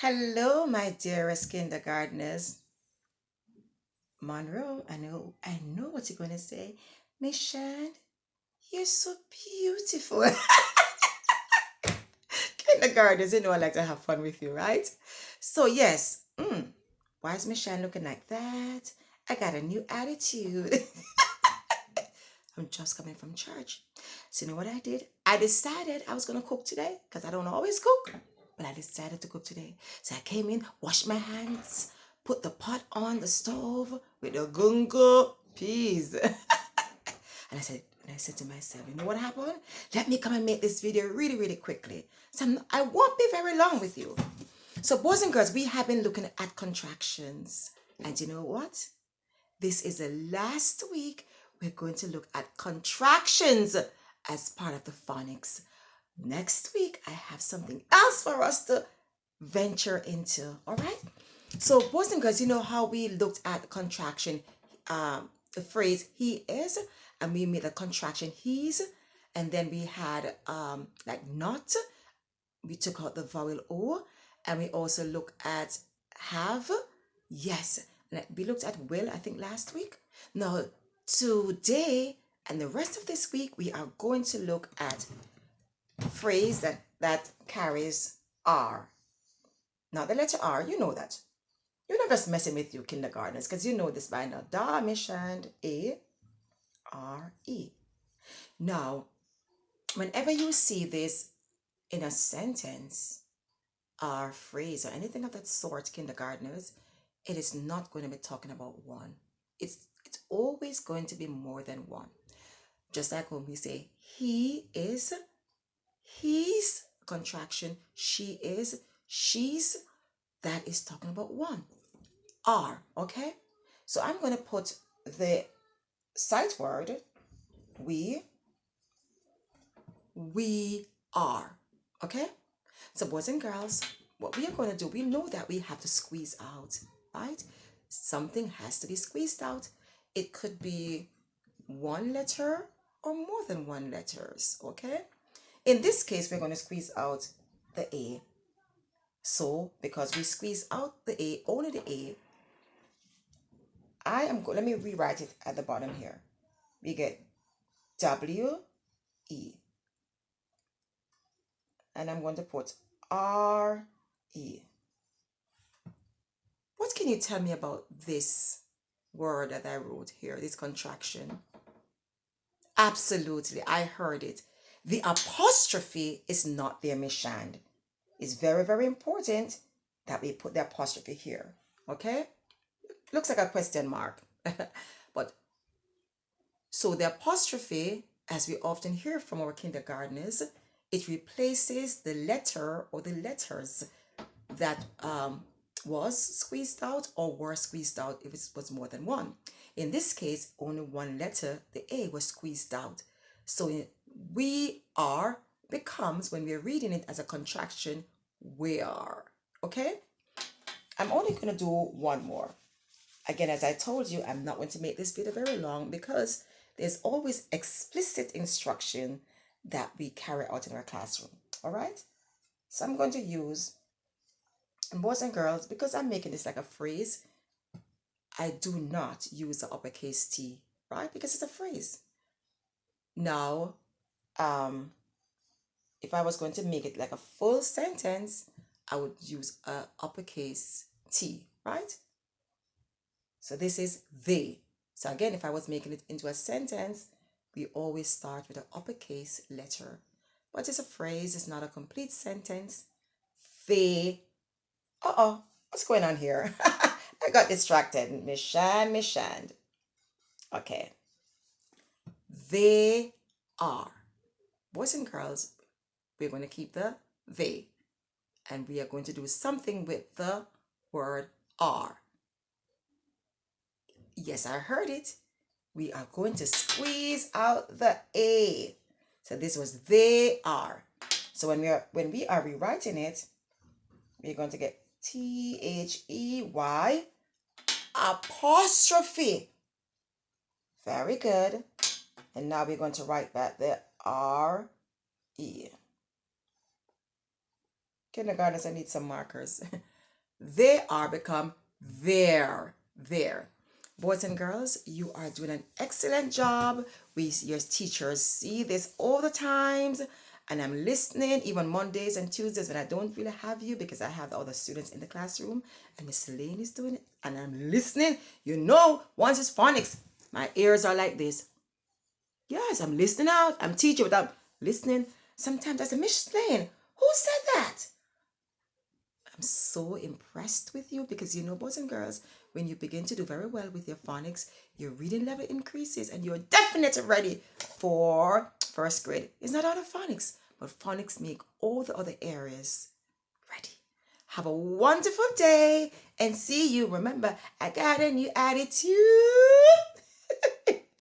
Hello, my dearest kindergartners. Monroe, I know what you're going to say. Miss Shand, you're so beautiful. Kindergartners, I like to have fun with you, right? So, yes, why is Miss Shand looking like that? I got a new attitude. I'm just coming from church. So, you know what I did? I decided I was going to cook today because I don't always cook, but I decided to cook today. So, I came in, washed my hands, put the pot on the stove with the gungo peas. And I said to myself, you know what happened? Let me come and make this video really, really quickly. So I won't be very long with you. So, boys and girls, we have been looking at contractions. And you know what? This is the last week we're going to look at contractions as part of the phonics. Next week, I have something else for us to venture into. All right? So, boys and girls, you know how we looked at contraction, the phrase he is, and we made a contraction he's, and then we had like not, we took out the vowel O, and we also look at have, yes, we looked at will, I think, last week. Now, today and the rest of this week, we are going to look at phrase that carries R. Not the letter R, you know that. You're not just messing with you kindergartners because you know this by now. Da, Mishand, A, R, E. Now, whenever you see this in a sentence or phrase or anything of that sort, kindergartners, it is not going to be talking about one. It's always going to be more than one. Just like when we say he is, he's, contraction, she is, she's, that is talking about one. Are, okay? So I'm going to put the sight word we are, okay? So boys and girls, what we are going to do, we know that we have to squeeze out, right? Something has to be squeezed out. It could be one letter or more than one letters, okay? In this case, we're going to squeeze out the A. So because we squeeze out the A, only the A, let me rewrite it at the bottom here. We get W, E. And I'm going to put R, E. What can you tell me about this word that I wrote here, this contraction? Absolutely, I heard it. The apostrophe is not there, Miss Shand. It's very, very important that we put the apostrophe here, okay? Looks like a question mark. But so the apostrophe, as we often hear from our kindergartners, it replaces the letter or the letters that was squeezed out or were squeezed out if it was more than one. In this case, only one letter, the A, was squeezed out. So we are becomes, when we're reading it as a contraction, we are. Okay? I'm only going to do one more. Again, as I told you, I'm not going to make this video very long because there's always explicit instruction that we carry out in our classroom. All right? So I'm going to use, boys and girls, because I'm making this like a phrase, I do not use the uppercase T, right? Because it's a phrase. Now, if I was going to make it like a full sentence, I would use a uppercase T, right? So this is they. So again, if I was making it into a sentence, we always start with an uppercase letter. But it's a phrase, it's not a complete sentence. They, what's going on here? I got distracted. Miss Shand. Okay. They are. Boys and girls, we're going to keep the they. And we are going to do something with the word are. Yes, I heard it. We are going to squeeze out the A. So this was they are. So when we are rewriting it, we're going to get THEY apostrophe. Very good. And now we're going to write back the RE. Kindergartners, I need some markers. they are become there. Boys and girls, you are doing an excellent job. Your teachers see this all the times, and I'm listening even Mondays and Tuesdays when I don't really have you because I have the other students in the classroom, and Miss Lane is doing it, and I'm listening. You know, once it's phonics, my ears are like this. Yes, I'm listening out. I'm teaching without listening. Sometimes I say, Miss Lane, who said that? I'm so impressed with you because you know, boys and girls, when you begin to do very well with your phonics, your reading level increases and you're definitely ready for first grade. It's not out of phonics, but phonics make all the other areas ready. Have a wonderful day and see you. Remember, I got a new attitude.